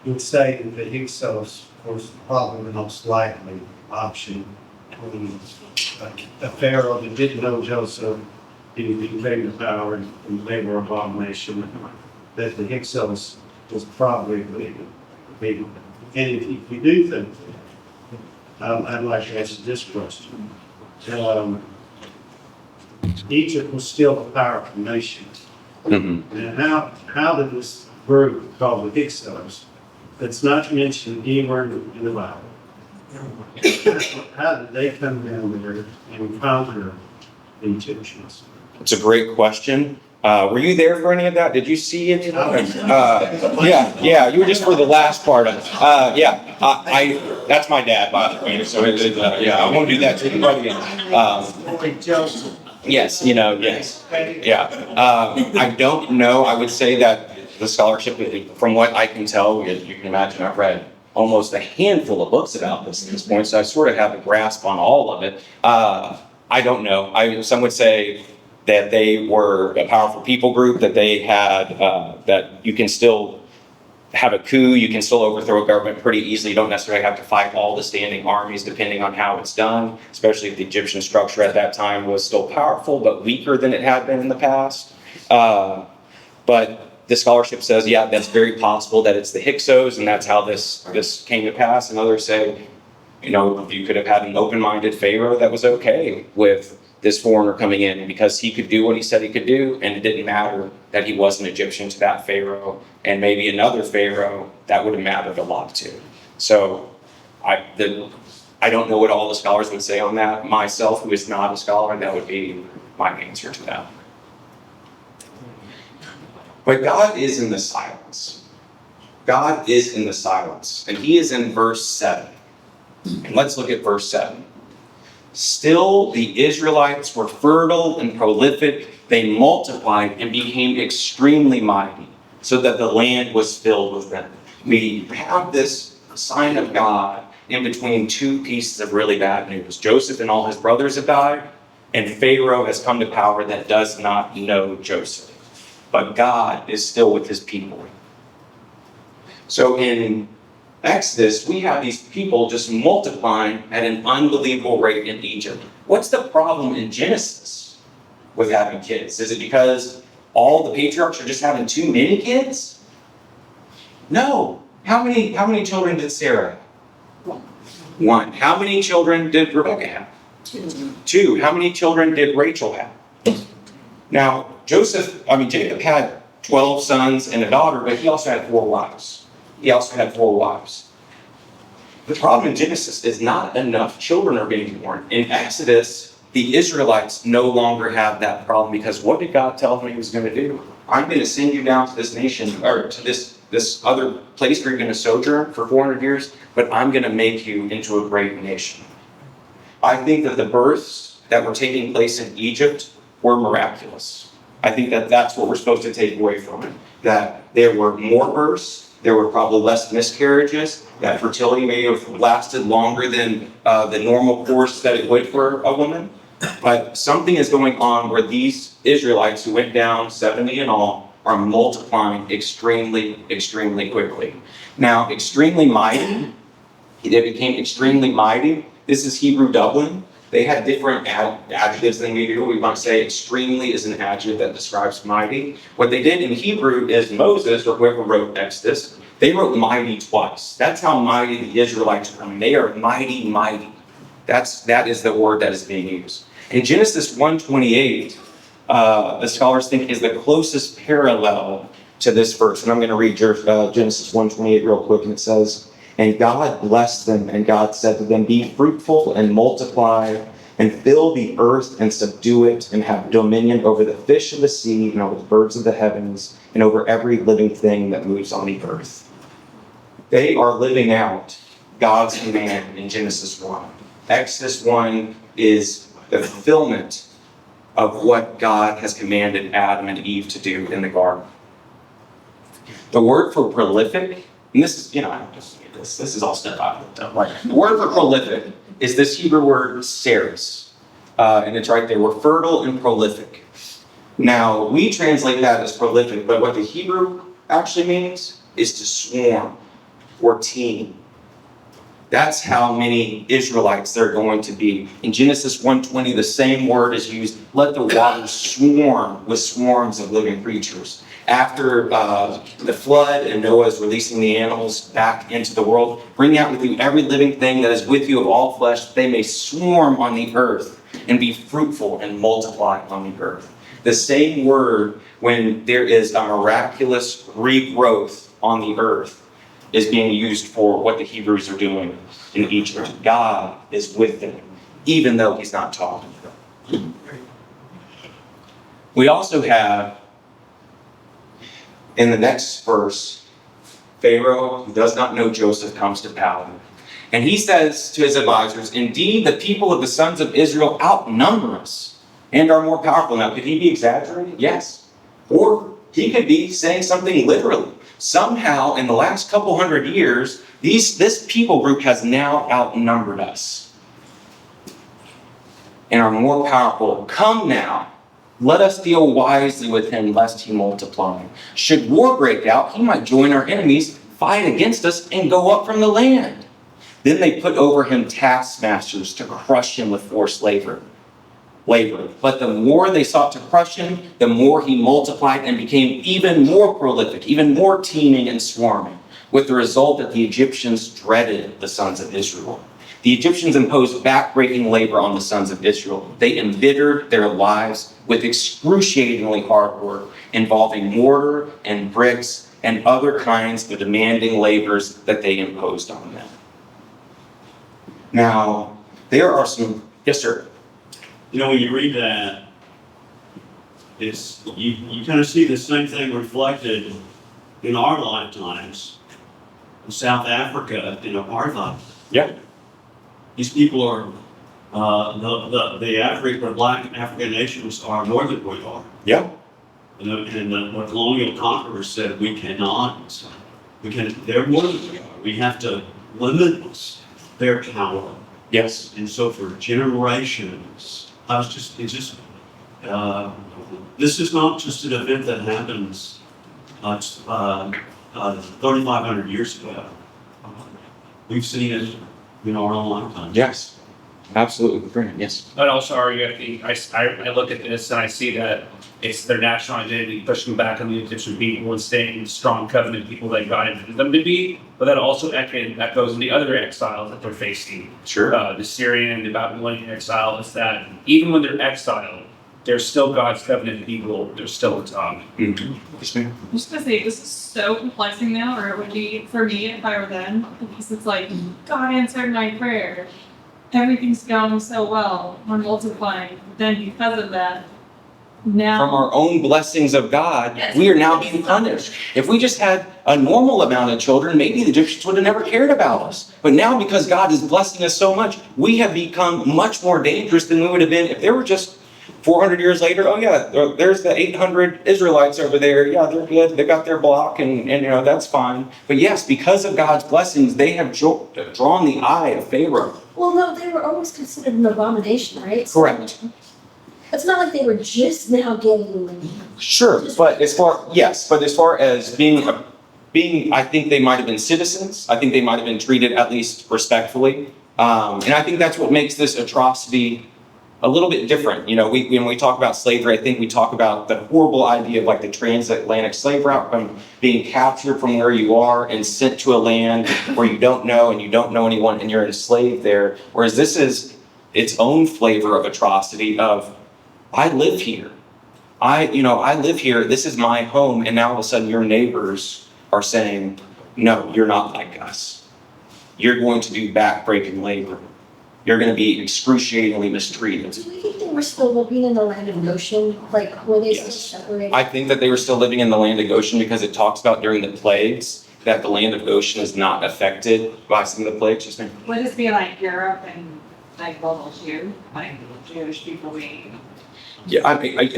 would say that the Hyksos was probably the most likely option between a pharaoh that didn't know Joseph, he came to power and they were abomination, that the Hyksos was probably the big. And if you do think that, I'd like to ask this question. Egypt was still a powerful nation. Mm-hmm. And how did this group called the Hyksos, that's not mentioned anywhere in the Bible, how did they come down there and conquer the Egyptians? It's a great question. Were you there for any of that? Did you see any of that? Yeah, you were just for the last part of it. I that's my dad, by the way. So I won't do that to anybody. Yes, yes. Yeah. I don't know. I would say that the scholarship, from what I can tell, you can imagine I've read almost a handful of books about this at this point, so I sort of have a grasp on all of it. I don't know. Some would say that they were a powerful people group, that they had, that you can still have a coup, you can still overthrow a government pretty easily. You don't necessarily have to fight all the standing armies depending on how it's done, especially if the Egyptian structure at that time was still powerful, but weaker than it had been in the past. But the scholarship says, yeah, that's very possible that it's the Hyksos, and that's how this came to pass. And others say, you could have had an open-minded Pharaoh that was okay with this foreigner coming in because he could do what he said he could do, and it didn't matter that he wasn't Egyptian to that Pharaoh, and maybe another Pharaoh that would have mattered a lot to. So I don't know what all the scholars would say on that. Myself, who is not a scholar, that would be my answer to that. But God is in the silence. God is in the silence, and he is in verse 7. And let's look at verse 7. Still, the Israelites were fertile and prolific. They multiplied and became extremely mighty, so that the land was filled with them. We have this sign of God in between two pieces of really bad news. Joseph and all his brothers have died, and Pharaoh has come to power that does not know Joseph. But God is still with his people. So in Exodus, we have these people just multiplying at an unbelievable rate in Egypt. What's the problem in Genesis with having kids? Is it because all the patriarchs are just having too many kids? No. How many children did Sarah have? One. How many children did Rebecca have? Two. How many children did Rachel have? Now, Jacob had 12 sons and a daughter, but he also had 4 wives. The problem in Genesis is not enough children are being born. In Exodus, the Israelites no longer have that problem, because what did God tell them he was going to do? I'm going to send you down to this nation, or to this other place where you're going to sojourn for 400 years, but I'm going to make you into a great nation. I think that the births that were taking place in Egypt were miraculous. I think that that's what we're supposed to take away from it. That there were more births, there were probably less miscarriages, that fertility may have lasted longer than the normal course that it would for a woman. But something is going on where these Israelites, who went down 70 in all, are multiplying extremely, extremely quickly. Now, extremely mighty They became extremely mighty. This is Hebrew Dublin. They had different adjectives than we do. We might say extremely is an adjective that describes mighty. What they did in Hebrew is Moses, or whoever wrote Exodus, they wrote mighty twice. That's how mighty the Israelites are. They are mighty, mighty. That is the word that is being used. In Genesis 1:28, the scholars think is the closest parallel to this verse. And I'm going to read Genesis 1:28 real quick, and it says, "And God blessed them, and God said to them, be fruitful and multiply, and fill the earth and subdue it, and have dominion over the fish of the sea, and over the birds of the heavens, and over every living thing that moves on the earth." They are living out God's command in Genesis 1. Exodus 1 is the fulfillment of what God has commanded Adam and Eve to do in the garden. The word for prolific, and this is, this is all stuff I've looked up. Right? The word for prolific is this Hebrew word seris, and it's right there. We're fertile and prolific. Now, we translate that as prolific, but what the Hebrew actually means is to swarm or teem. That's how many Israelites there are going to be. In Genesis 1:20, the same word is used, let the waters swarm with swarms of living creatures. After the flood and Noah is releasing the animals back into the world, bring out with you every living thing that is with you of all flesh, that they may swarm on the earth and be fruitful and multiply on the earth. The same word, when there is a miraculous regrowth on the earth, is being used for what the Hebrews are doing in Egypt. God is with them, even though he's not talking to them. We also have, in the next verse, Pharaoh, who does not know Joseph, comes to power. And he says to his advisors, indeed, the people of the sons of Israel outnumber us and are more powerful. Now, could he be exaggerating? Yes. Or he could be saying something literally. Somehow, in the last couple hundred years, this people group has now outnumbered us and are more powerful. Come now, let us deal wisely with him, lest he multiply. Should war break out, he might join our enemies, fight against us, and go up from the land. Then they put over him taskmasters to crush him with forced labor. But the more they sought to crush him, the more he multiplied and became even more prolific, even more teeming and swarming, with the result that the Egyptians dreaded the sons of Israel. The Egyptians imposed backbreaking labor on the sons of Israel. They embittered their lives with excruciatingly hard work, involving mortar and bricks and other kinds of demanding labors that they imposed on them. Now, there are some... Yes, sir? When you read that, you kind of see the same thing reflected in our lifetimes. In South Africa, in apartheid. Yeah. These people are, the black African nations are more than we are. Yeah. And the colonial conquerors said they're more than we are. We have to limit their power. Yes. And so for generations, this is not just an event that happens 3,500 years ago. We've seen it in our own lifetime. Yes. Absolutely. Brilliant. Yes. I'd also argue, I look at this and I see that it's their national identity pushing back on the Egyptian people and staying strong covenant people that God intended them to be, but that also echoes in the other exiles that they're facing. Sure. The Syrian, the Babylonian exile is that even when they're exiled, they're still God's covenant people. They're still a tongue. Mm-hmm. Yes, ma'am. I'm just gonna say, this is so perplexing now, or it would be for me if I were them, because it's like, God answered my prayer. Everything's going so well. We're multiplying. But then because of that, now... From our own blessings of God, Yes. we are now being punished. If we just had a normal amount of children, maybe the Egyptians would have never cared about us. But now, because God is blessing us so much, we have become much more dangerous than we would have been if there were just 400 years later. Oh yeah, there's the 800 Israelites over there. Yeah, they're good. They got their block, and that's fine. But yes, because of God's blessings, they have drawn the eye of Pharaoh. Well, no, they were always considered an abomination, right? Correct. It's not like they were just now getting. Sure, but as far as being I think they might have been citizens. I think they might have been treated at least respectfully. And I think that's what makes this atrocity a little bit different. You know, when we talk about slavery, I think we talk about the horrible idea of like the transatlantic slave route, from being captured from where you are and sent to a land where you don't know and you don't know anyone and you're enslaved there. Whereas this is its own flavor of atrocity of, I live here. I live here. This is my home. And now all of a sudden your neighbors are saying, no, you're not like us. You're going to do backbreaking labor. You're going to be excruciatingly mistreated. Do you think they were still living in the land of Goshen? Like, were they still Yes. separated? I think that they were still living in the land of Goshen because it talks about during the plagues that the land of Goshen is not affected by some of the plagues. Just Would this be like Europe and like World War II, like Jewish people being? yeah,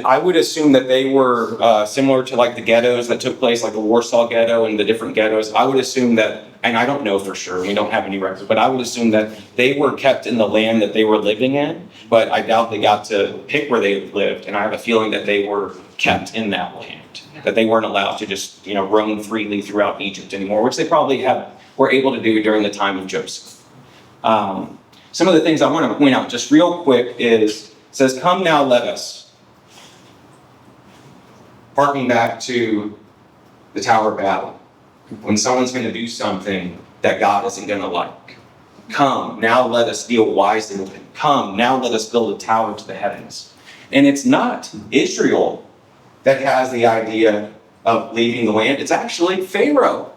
I would assume that they were similar to like the ghettos that took place, like the Warsaw Ghetto and the different ghettos. I would assume that, and I don't know for sure, we don't have any records, but I would assume that they were kept in the land that they were living in, but I doubt they got to pick where they lived. And I have a feeling that they were kept in that land, that they weren't allowed to just, roam freely throughout Egypt anymore, which they probably were able to do during the time of Joseph. Some of the things I want to point out just real quick is, it says, come now, let us. Harking back to the Tower of Babel. When someone's going to do something that God isn't going to like. Come, now let us deal wisely with it. Come, now let us build a tower to the heavens. And it's not Israel that has the idea of leaving the land. It's actually Pharaoh.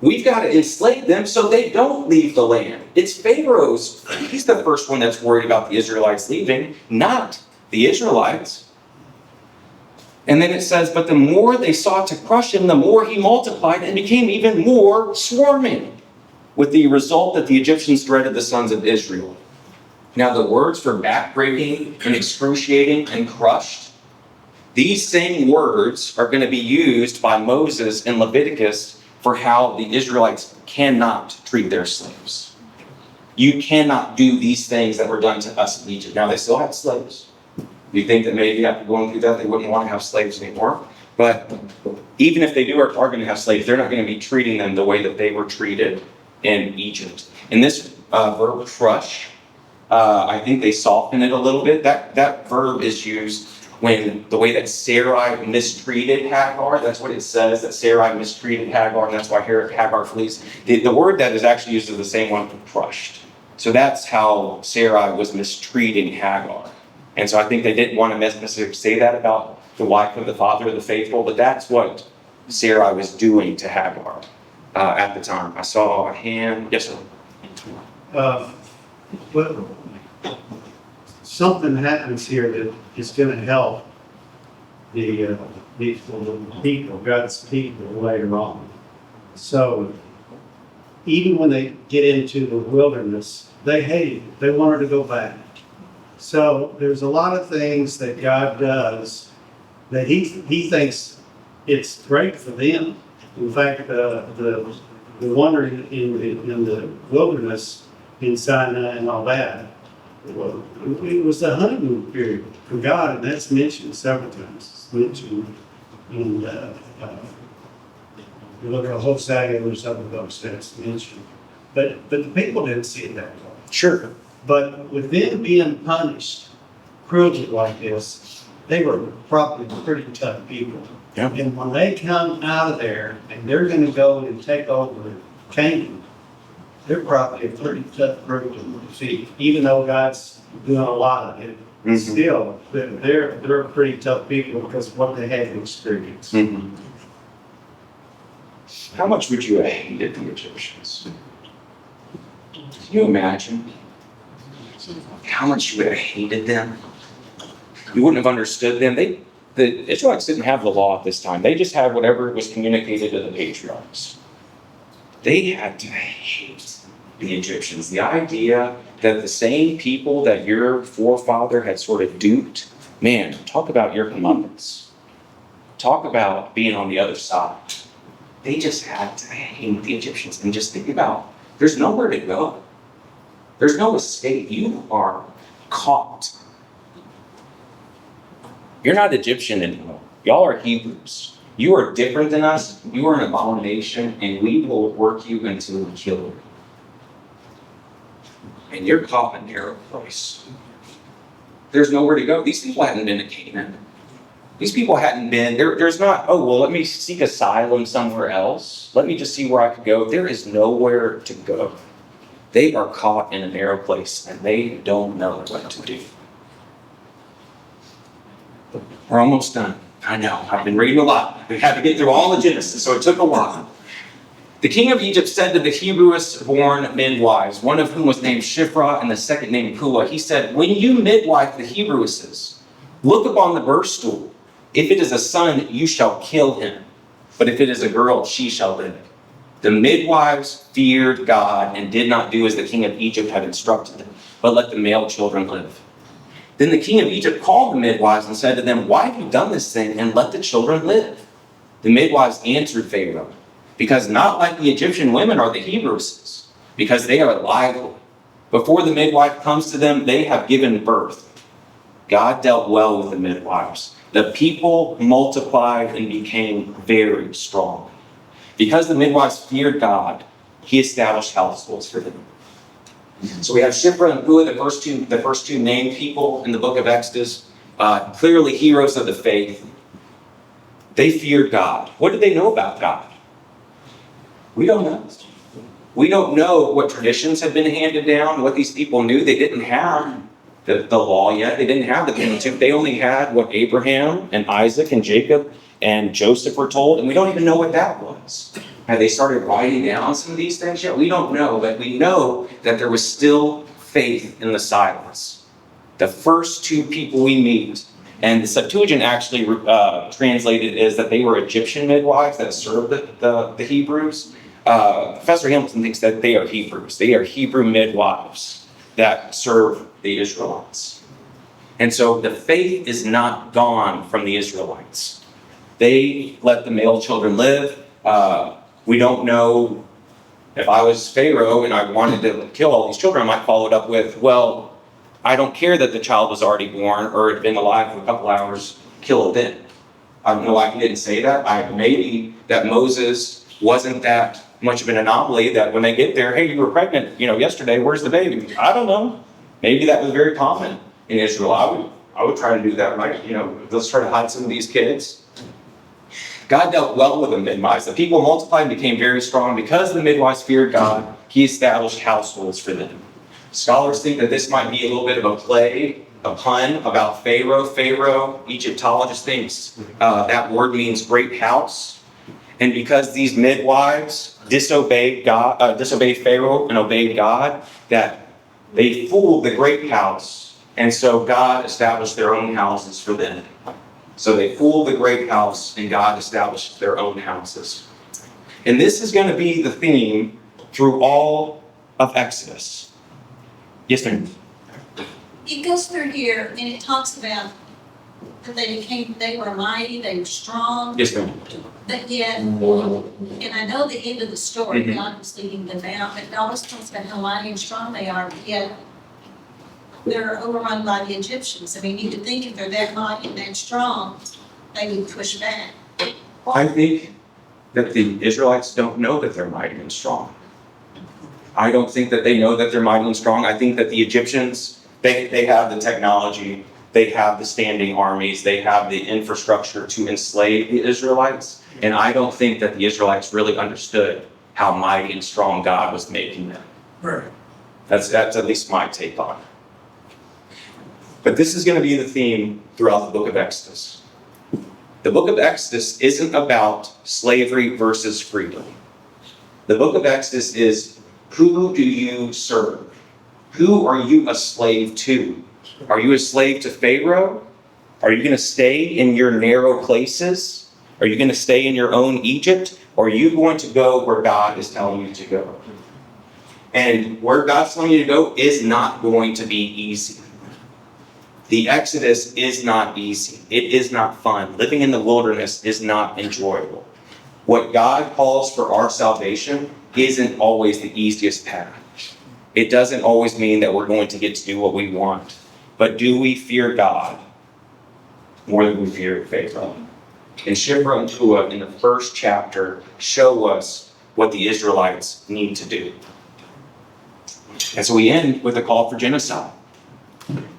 We've got to enslave them so they don't leave the land. It's Pharaoh's. He's the first one that's worried about the Israelites leaving, not the Israelites. And then it says, but the more they sought to crush him, the more he multiplied and became even more swarming, with the result that the Egyptians dreaded the sons of Israel. Now the words for backbreaking and excruciating and crushed, these same words are going to be used by Moses in Leviticus for how the Israelites cannot treat their slaves. You cannot do these things that were done to us in Egypt. Now they still have slaves. You think that maybe after going through that, they wouldn't want to have slaves anymore. But even if they are going to have slaves, they're not going to be treating them the way that they were treated in Egypt. And this verb crush, I think they soften it a little bit. That verb is used when the way that Sarai mistreated Hagar, that's what it says, that Sarai mistreated Hagar, and that's why Hagar flees. The word that is actually used is the same one for crushed. So that's how Sarai was mistreating Hagar. And so I think they didn't want to necessarily say that about the wife of the father of the faithful, but that's what Sarai was doing to Hagar at the time. I saw a hand. Yes, sir. Well, something happens here that is going to help the people, God's people later on. So even when they get into the wilderness, they hate it. They wanted to go back. So there's a lot of things that God does that he thinks it's great for them. In fact, the wandering in the wilderness in Sinai and all that, well, it was a honeymoon period for God, and that's mentioned several times. It's mentioned in you look at Hosea or some of those that's mentioned. But the people didn't see it that way. Sure. But with them being punished cruelly like this, they were probably pretty tough people. Yeah. And when they come out of there and they're going to go and take over Canaan, they're probably a pretty tough group to defeat. Even though God's doing a lot of it, Mhm. still they're pretty tough people because of what they had experienced. Mm-hmm. How much would you have hated the Egyptians? Can you imagine how much you would have hated them? You wouldn't have understood them. The Israelites didn't have the law at this time. They just had whatever was communicated to the patriarchs. They had to hate the Egyptians. The idea that the same people that your forefather had sort of duped, man, talk about your comeuppance. Talk about being on the other side. They just had to hate the Egyptians. And just think about, there's nowhere to go. There's no escape. You are caught. You're not Egyptian anymore. Y'all are Hebrews. You are different than us. You are an abomination, and we will work you until we kill you. And you're caught in a narrow place. There's nowhere to go. These people hadn't been to Canaan. These people hadn't been, there's not, oh, well, let me seek asylum somewhere else. Let me just see where I could go. There is nowhere to go. They are caught in a narrow place, and they don't know what to do. We're almost done. I know, I've been reading a lot. We had to get through all of Genesis, so it took a while. The king of Egypt said to the Hebrewish-born midwives, one of whom was named Shiphrah and the second named Puah, he said, when you midwife the Hebrewesses, look upon the birth stool. If it is a son, you shall kill him. But if it is a girl, she shall live. The midwives feared God and did not do as the king of Egypt had instructed them, but let the male children live. Then the king of Egypt called the midwives and said to them, why have you done this thing and let the children live? The midwives answered Pharaoh, because not like the Egyptian women are the Hebrewesses, because they are lively. Before the midwife comes to them, they have given birth. God dealt well with the midwives. The people multiplied and became very strong. Because the midwives feared God, he established households for them. So we have Shiphrah and Puah, the first two named people in the book of Exodus, clearly heroes of the faith. They feared God. What did they know about God? We don't know. We don't know what traditions had been handed down, what these people knew. They didn't have the law yet. They didn't have the Pentateuch. They only had what Abraham and Isaac and Jacob and Joseph were told, and we don't even know what that was. Had they started writing down some of these things yet? We don't know, but we know that there was still faith in the silence. The first two people we meet, and the Septuagint actually translated is that they were Egyptian midwives that served the Hebrews. Professor Hamilton thinks that they are Hebrews. They are Hebrew midwives that serve the Israelites. And so the faith is not gone from the Israelites. They let the male children live. We don't know if I was Pharaoh and I wanted to kill all these children, I might follow it up with, well, I don't care that the child was already born or had been alive for a couple hours, kill it then. I don't know why he didn't say that. Maybe that Moses wasn't that much of an anomaly that when they get there, hey, you were pregnant, yesterday, where's the baby? I don't know. Maybe that was very common in Israel. I would try to do that, right? Let's try to hide some of these kids. God dealt well with the midwives. The people multiplied and became very strong. Because the midwives feared God, he established households for them. Scholars think that this might be a little bit of a play, a pun about Pharaoh. Pharaoh, Egyptologists thinks that word means great house. And because these midwives disobeyed Pharaoh and obeyed God, that they fooled the great house. And so God established their own houses for them. So they fooled the great house, and God established their own houses. And this is going to be the theme through all of Exodus. Yes, ma'am. It goes through here and it talks about that they were mighty, they were strong, Yes, ma'am. but yet, and I know the end of the story, Mhm. God was leading them out, but it always talks about how mighty and strong they are, but yet they're overrun by the Egyptians. I mean, you could think if they're that mighty and that strong, they would push back. I think that the Israelites don't know that they're mighty and strong. I don't think that they know that they're mighty and strong. I think that the Egyptians, they have the technology, they have the standing armies, they have the infrastructure to enslave the Israelites. And I don't think that the Israelites really understood how mighty and strong God was making them. Right. That's at least my take on it. But this is going to be the theme throughout the book of Exodus. The book of Exodus isn't about slavery versus freedom. The book of Exodus is, who do you serve? Who are you a slave to? Are you a slave to Pharaoh? Are you going to stay in your narrow places? Are you going to stay in your own Egypt? Or are you going to go where God is telling you to go? And where God's telling you to go is not going to be easy. The Exodus is not easy. It is not fun. Living in the wilderness is not enjoyable. What God calls for our salvation isn't always the easiest path. It doesn't always mean that we're going to get to do what we want. But do we fear God more than we fear Pharaoh? And Shiphrah and Puah in the first chapter show us what the Israelites need to do. And so we end with a call for genocide.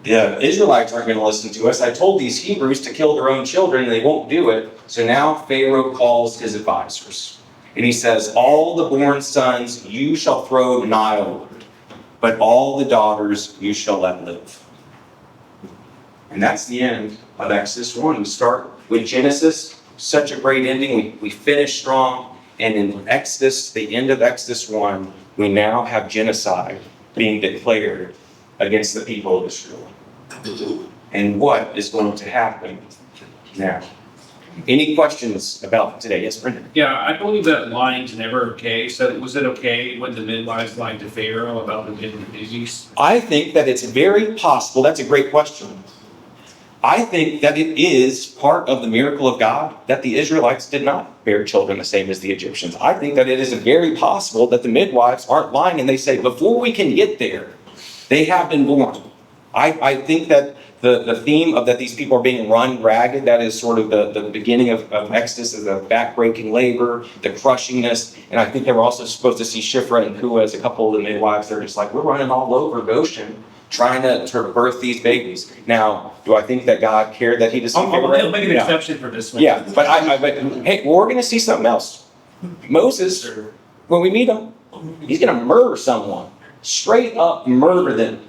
The Israelites aren't going to listen to us. I told these Hebrews to kill their own children, and they won't do it. So now Pharaoh calls his advisors. And he says, all the born sons you shall throw Nile, but all the daughters you shall let live. And that's the end of Exodus 1. We start with Genesis, such a great ending. We finish strong. And in Exodus, the end of Exodus 1, we now have genocide being declared against the people of Israel. And what is going to happen now? Any questions about today? Yes, Brendan? Yeah, I believe that lying's never okay. So was it okay when the midwives lied to Pharaoh about them getting babies? I think that it's very possible. That's a great question. I think that it is part of the miracle of God that the Israelites did not bear children the same as the Egyptians. I think that it is very possible that the midwives aren't lying and they say, before we can get there, they have been born. I think that the theme of that these people are being run ragged, that is sort of the beginning of Exodus, is the backbreaking labor, the crushingness. And I think they were also supposed to see Shiphrah and Puah as a couple of the midwives. They're just like, we're running all over Goshen trying to birth these babies. Now, do I think that God cared that he just... He'll make an exception for this one. Yeah, but hey, we're going to see something else. Moses, when we meet him, he's going to murder someone. Straight up murder them.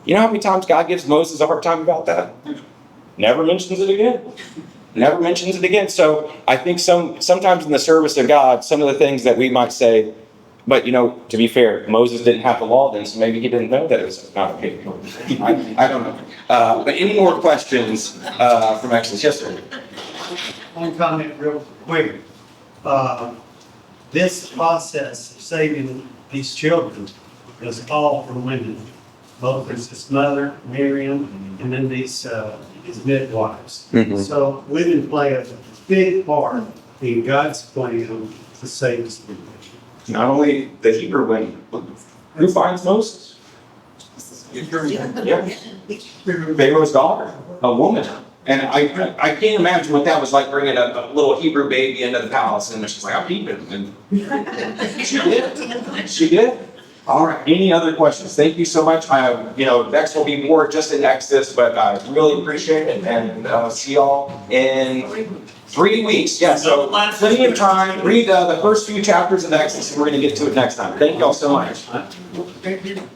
You know how many times God gives Moses a hard time about that? Never mentions it again. Never mentions it again. So I think sometimes in the service of God, some of the things that we might say, but to be fair, Moses didn't have the law then, so maybe he didn't know that it was not okay. I don't know. But any more questions from Exodus? Yes, sir. One comment real quick. This process of saving these children is all for women. Moses' mother, Miriam, and then these midwives. Mhm. So women play a big part in God's plan to save his people. Not only the Hebrew women. Who finds Moses? Yeah. Pharaoh's daughter, a woman. And I can't imagine what that was like, bringing a little Hebrew baby into the palace. And she's like, I'm peeping. And she did. She did. All right. Any other questions? Thank you so much. Next will be more just in Exodus, but I really appreciate it. And see y'all in 3 weeks. Yeah, so plenty of time. Read the first few chapters of Exodus, and we're going to get to it next time. Thank y'all so much. Thank you.